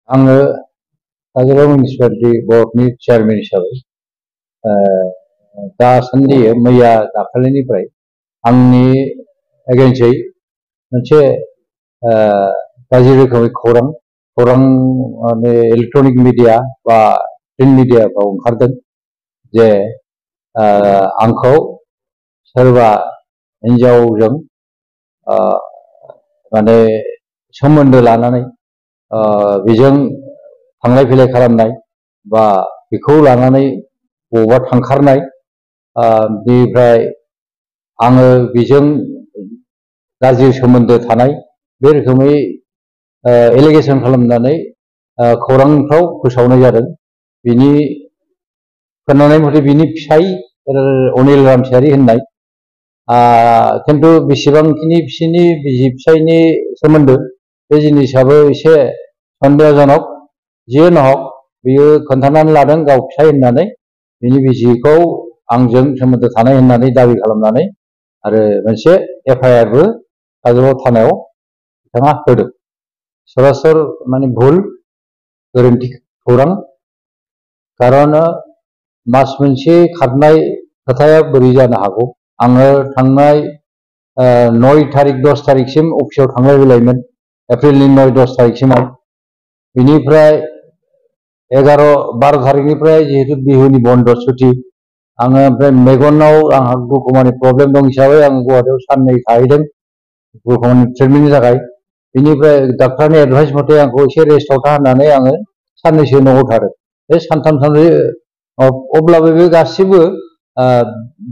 आङो काजोलगाव मिउनिसिपालिटि बर्डनि चेयारमेन हिसाबै दासान्दि मैया दाखालिनिफ्राय आंनि एगेन्स्टै मोनसे गाज्रि रोखोमै खौरां माने इलेक्ट्रनिक मिडिया बा प्रिन्ट मिडियाफ्राव ओंखारदों जे आंखौ सोरबा हिन्जावजों माने सोमोन्दो लानानै बेजों थांलाय फैलाय खालामनाय बा बेखौ लानानै बबावबा थांखारनाय बेनिफ्राय आङो बेजों गाज्रि सोमोन्दो थानाय बे रोखोमै एलिगेसन खालामनानै खौरांफ्राव फोसावनाय जादों। बिनि खोनानाय मथे बिनि फिसाय अनिल रामसियारि होननाय खिन्थु बेसेबांखिनि बिसिनि बिसि फिसायनि सोमोन्दो बे जिनिसाबो एसे सन्देहजनक। जियानो हक बियो खोन्थानानै लादों गाव फिसाय होननानै बिनि बिसिखौ आंजों सोमोन्दो थानाय होननानै दाबि खालामनानै आरो मोनसे एफआइआरबो काजोलगाव थानायाव बिथाङा होदों। सरासर माने भुल गोरोन्थि खौरां। खारन मास मोनसे खारनाय खोथाया बोरै जानो हागौ। आङो थांनाय 9 तारिख 10 तारिखसिम अफिसाव थांलाय फैलायमोन एप्रिलनि 9-10 तारिखसिमाव। बिनिफ्राय 11-12 तारिखनिफ्राय जिहेतु बिहुनि बन्द छुटि आङो ओमफ्राय मेगनाव आंहा ग्लुक'मानि प्रब्लेम दं हिसाबै आं गुवाहाटियाव साननै थाहैदों ग्लुक'मानि ट्रिटमेन्टनि थाखाय। बिनिफ्राय डाक्टारनि एडभाइस मथे आंखौ एसे रेस्टआव था होननानै आङो साननैसो न'आव थादों। बे सानथाम सानब्रै अब्लाबो बे गासिबो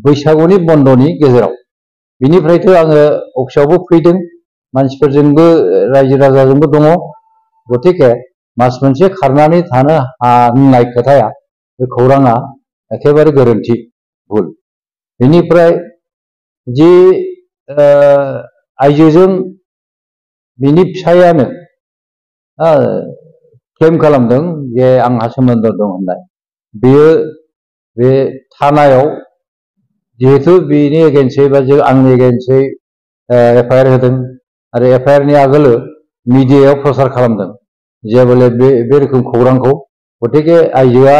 बैसागुनि बन्दनि गेजेराव। बिनिफ्रायथ' आङो अफिसावबो फैदों मानसिफोरजोंबो रायजो राजाजोंबो दङ। गतिके मास मोनसे खारनानै थानो होननाय खोथाया बे खौराङा एखेबारे गोरोन्थि भुल। बेनिफ्राय जि आइजोजों बिनि फिसायानो क्लेम खालामदों जे आंहा सोमोन्दो दं होननाय। बेयो बे थानायाव जिहेतु बिनि एगेन्स्टै बा आंनि एगेन्स्टै एफआइआर होदों आरो एफआइआरनि आगोल मिडियायाव प्रसार खालामदों जे बोले बे रोखोम खौरांखौ। गतिके आइजोआ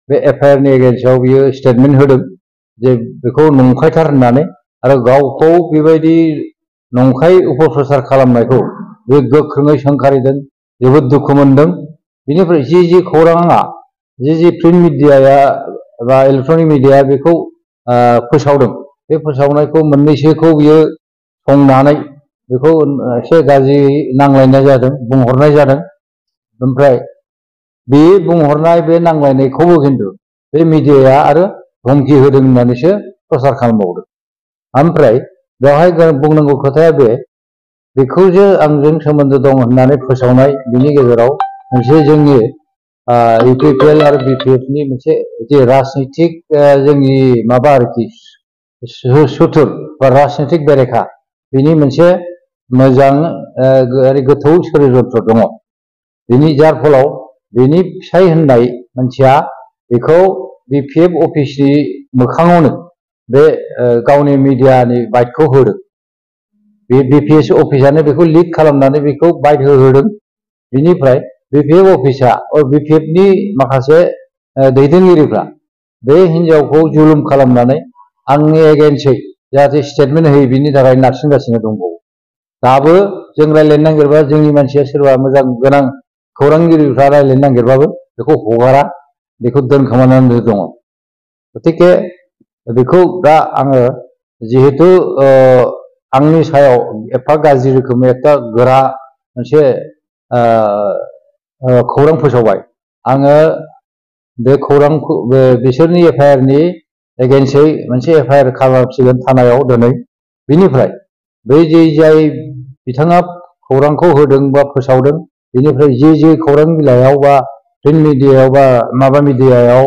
बे एफआइआरनि एगेन्स्टआव बियो स्टेटमेन्ट होदों जे बेखौ नंखायथार होननानै आरो गावखौ बेबायदि नंखाय अपप्रचार खालामनायखौ बे गोख्रोङै सोंखारिदों। जोबोद दुखु मोनदों। बिनिफ्राय जि खौराङा जि प्रिन्ट मिडियाया बा इलेक्ट्रनिक मिडिया बेखौ फोसावदों बे फोसावनायखौ मोननैसोखौ बियो संनानै बेखौ एसे गाज्रि नांलायनाय जादों बुंहरनाय जादों। ओमफ्राय बे बुंहरनाय बे नांलायनायखौबो खिन्थु बे मिडियाया आरो धमकी होदों होननानैसो प्रसार खालामबावदों। ओमफ्राय बेवहाय बुंनांगौ खोथाया बेखौ जे आंजों सोमोन्दो दं होननानै फोसावनाय बिनि गेजेराव मोनसे जोंनि इउपिपिएल आरो बिपिएफनि मोनसे जे राजनितिक जोंनि माबा आरोखि सुथुर बा राजनितिक बेरेखा बिनि मोनसे मोजां गोथौ षड्यन्त्र दङ। बिनि जार फलाव बिनि फिसाय होननाय मानसिया बेखौ बिपिएफ अफिसनि मोखाङावनो बे गावनि मिडियानि बाइटखौ होदों। बे बिपिएफ अफिसानो बेखौ लिक खालामनानै बेखौ बाइट होहोदों। बिनिफ्राय बिपिएफ अफिसा बिपिएफनि माखासे दैदेनगिरिफ्रा बे हिन्जावखौ जुलुम खालामनानै आंनि एगेन्स्टै जाहाथे स्टेटमेन्ट होयो बिनि थाखाय नारसिनगासिनो दंबावो। दाबो जों रायज्लायनो नागिरबा जोंनि मानसिया सोरबा मोजां गोनां खौरांगिरिफ्रा रायज्लायनो नागिरबाबो बेखौ हगारा, बेखौ दोनखोमानानै दङ। गतिके बेखौ दा आङो जिहेतु आंनि सायाव एफा गाज्रि रोखोमै एफा गोरा मोनसे खौरां फोसावबाय। आङो बे खौरांखौ बिसोरनि एफआइआरनि एगेन्स्टै मोनसे एफआइआर खालामसिगोन थानायाव दिनै। बिनिफ्राय बै जाय बिथाङा खौरांखौ होदों बा फोसावदों बिनिफ्राय जि खौरां बिलाइयाव बा प्रिन्ट मिडियायाव बा माबा मिडियायाव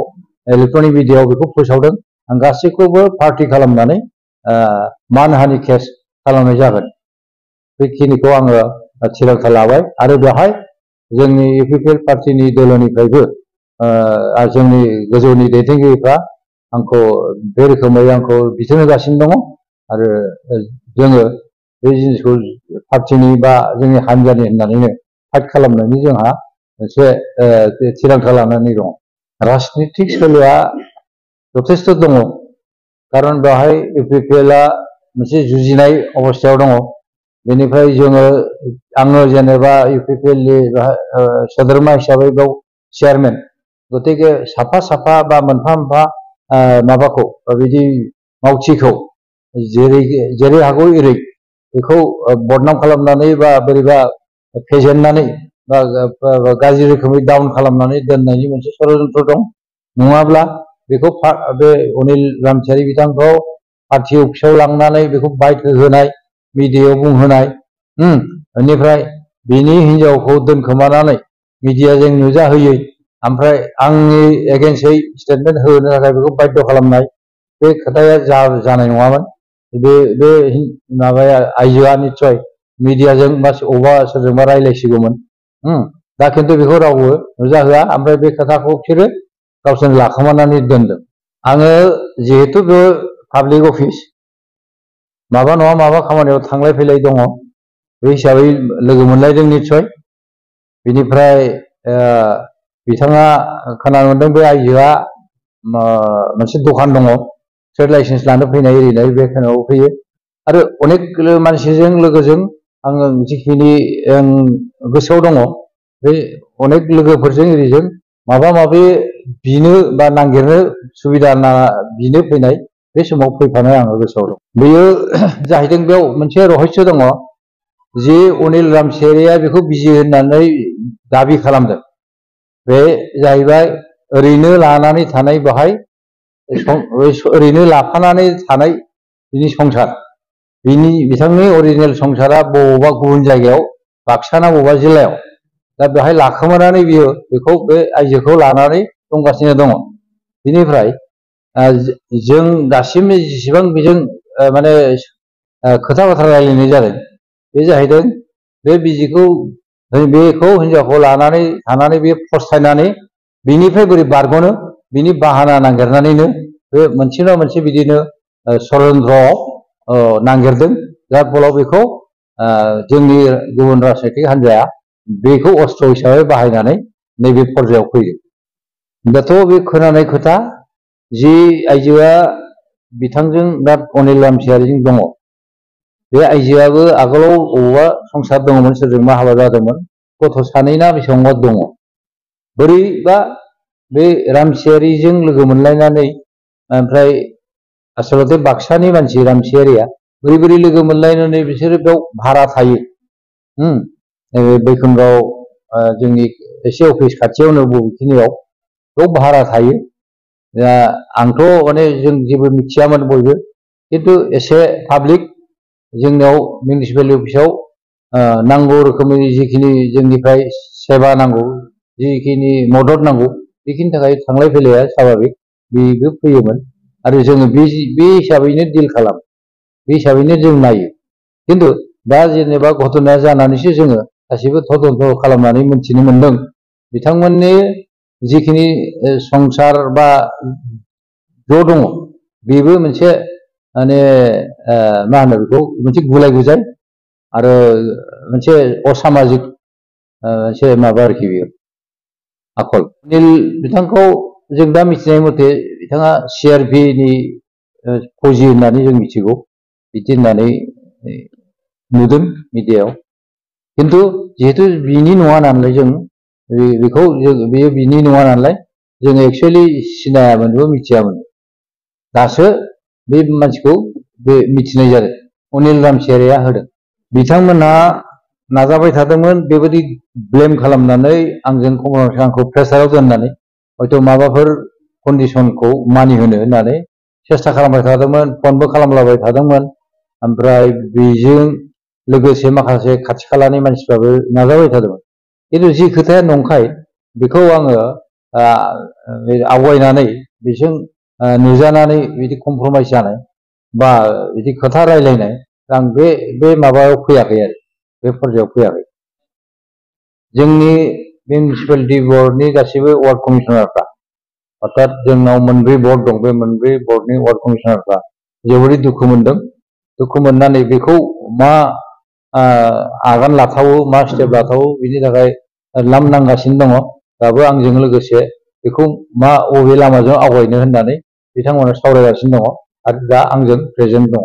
इलेक्ट्रनिक मिडियायाव बेखौ फोसावदों आं गासैखौबो पार्टि खालामनानै मानहानि केस खालामनाय जागोन। बेखिनिखौ आङो थिरांथा लाबाय आरो बेवहाय जोंनि इउपिपिएल पार्टिनि दोलोनिफ्रायबो जोंनि गोजौनि दैदेनगिरिफ्रा आंखौ बे रोखोमै आंखौ बिथोन होगासिनो दङ आरो जोङो बे जिनिसखौ पार्टिनि बा जोंनि हान्जानि होननानैनो फाइट खालामनायनि जोंहा मोनसे थिरांथा लानानै दङ। राजनितिक सोलोआ जथेस्थ' दङ, खारन बेवहाय इउपिपिएलआ मोनसे जुजिनाय अबस्थायाव दङ। बेनिफ्राय आङो जेनेबा इउपिपिएलनि सोद्रोमा हिसाबै बेयाव चेयारमेन, गतिके साफा साफा बा मोनफा मोनफा माबाखौ बिदि मावथिखौ जेरै हागौ एरै बेखौ बदनाम खालामनानै बा बोरैबा फेजेननानै बा गाज्रि रोखोमै डाउन खालामनानै दोननायनि मोनसे षड़यन्त्र दं। नङाब्ला बेखौ बे अनिल रामसियारि बिथांखौ पार्टी अफिसाव लांनानै बेखौ बाइट होनाय, मिडियायाव बुंहोनाय, बेनिफ्राय बिनि हिनजावखौ दोनखोमानानै मिडियाजों नुजाहोयै, ओमफ्राय आंनि एगेन्स्टै स्टेटमेन्ट होनो थाखाय बेखौ बाध्य खालामनाय, बे खोथाया जानाय नङामोन। बे माबाया आइजोआ निस्सय मिडियाजों बा अबा सोरजोंबा रायलायसिगौमोन। दा खिन्थु बेखौ रावबो नुजाहोआ, ओमफ्राय बे खोथाखौ बिसोरो गावसोरनो लाखोमानानै दोनदों। आङो जिहेतु बे पाब्लिक अफिस, माबा नङा माबा खामानियाव थांलाय फैलाय दङ, बे हिसाबै लोगो मोनलायदों निस्सय। बिनिफ्राय बिथाङा खोनानो मोनदों बे आइजोआ मोनसे दखान दङ, ट्रेड लाइसेन्स लानो फैनाय एरिनाय बे खोनायाव फैयो। आरो अनेक मानसिजों लोगोजों आङो जिखिनि गोसोआव दङ, बे अनेक लोगोफोरजों एरिजों माबा माबि बिनो बा नागिरनो सुबिदा बिनो फैनाय बे समाव फैफानाय आङो गोसोआव दं। बेयो जाहैदों बेयाव मोनसे रहस्य दङ जे अनिल रामसियारिया बेखौ बिजि होननानै दाबि खालामदों। बे जाहैबाय ओरैनो लानानै थानाय, बेहाय ओरैनो लाफानानै थानाय बिनि संसार, बिथांनि अरिजिनेल संसारा बबेबा गुबुन जायगायाव, बाक्सा ना बबेबा जिल्लायाव। दा बेहाय लाखोमानानै बियो बेखौ बे आइजोखौ लानानै दंगासिनो दङ। बिनिफ्राय जों दासिम जेसेबां बेजों माने खोथा बाथ्रा रायलायनाय जादों, बे जाहैदों बे बिजिखौ बेखौ हिनजावखौ लानानै थानानै बे फस्थायनानै बिनिफ्राय बोरै बारग'नो बिनि बाहाना नागिरनानैनो बे मोनसे नङा मोनसे बिदिनो षड़यन्त्रआव नागिरदों। जाय फलाव बेखौ जोंनि गुबुन राजनैतिक हान्जाया बेखौ अस्त्र हिसाबै बाहायनानै नैबे पर्यायाव फैदों। दाथ' बे खोनानाय खोथा, जि आइजोआ बिथांजों दा अनिल रामसियारिजों दङ, बे आइजोआबो आगोलाव बबेबा संसार दङमोन, सोरजोंबा हाबा जादोंमोन, गथ' सानै ना बेसेबांबा दङ। बोरैबा बे रामसियारिजों लोगो मोनलायनानै, ओमफ्राय आसलते बाक्सानि मानसि रामसियारिया बोरै लोगो मोनलायनानै बिसोरो बेयाव भारा थायो। बैकुन्ठआव जोंनि एसे अफिस खाथियावनो बबेखिनियाव बेयाव भारा थायो। दा आंथ' माने जों जेबो मिथियामोन बयबो, खिन्थु एसे पाब्लिक जोंनियाव मिउनिसिपेल अफिसाव नांगौ रोखोमनि जिखिनि जोंनिफ्राय सेवा नांगौ, जिखिनि मदद नांगौ, बेखिनि थाखाय थांलाय फैलाया स्वाभाबिक, बेबो फैयोमोन। आरो जोङो बे हिसाबैनो डिल खालामो, बे हिसाबैनो जों नायो। खिन्थु दा जेनेबा घटनाया जानानैसो जोङो गासैबो तदन्त खालामनानै मोनथिनो मोनदों, बिथांमोननि जिखिनि संसार बा ज' दङ, बेबो मोनसे माने मा होनो बेखौ, मोनसे गुलाय गुजाय आरो मोनसे असामाजिक मोनसे माबा आरोखि बेयो आखल। अनिल बिथांखौ जों दा मिथिनाय मथे बिथाङा सिआरपिनि फौजि होननानै जों मिथिगौ, बिदि होननानै नुदों मिडियायाव। खिन्थु जिहेतु बिनि नङा नालाय, जों बेखौ बेयो बिनि नङा नालाय जों एक्सुवेलि सिनायामोनबो मिथियामोन। दासो बे मानसिखौ बे मिथिनाय जादों, अनिल रामसियारिया होदों। बिथांमोनहा नाजाबाय थादोंमोन बेबायदि ब्लेम खालामनानै आंजों आंखौ प्रेसाराव दोननानै हयथ' माबाफोर कन्डिसनखौ मानिहोनो होननानै सेस्था खालामबाय थादोंमोन, फनबो खालामलाबाय थादोंमोन। ओमफ्राय बेजों लोगोसे माखासे खाथि खालानि मानसिफ्राबो नाजाबाय थादोंमोन। खिन्थु जि खोथाया नंखाय बेखौ आङो आवगायनानै बेजों नुजानानै बिदि कमप्रमाइज जानाय बा बिदि खोथा रायलायनाय, आं बे माबायाव फैयाखै आरो बे पर्यायाव फैयाखै। जोंनि मिउनिसिपेलिटि बर्डनि गासैबो वार्ड कमिसनारफ्रा, अर्थात जोंनाव मोनब्रै बर्ड दं, बे मोनब्रै बर्डनि वार्ड कमिसनारफ्रा जोबोरै दुखु मोनदों। दुखु मोननानै बेखौ मा आगान लाथावो, मा स्टेप लाथावो, बिनि थाखाय लामनांगासिनो दङ दाबो आंजों लोगोसे बेखौ बबे लामाजों आवगायनो होननानै बिथांमोना सावरायगासिनो दङ आरो दा आंजों प्रेजेन्ट दङ।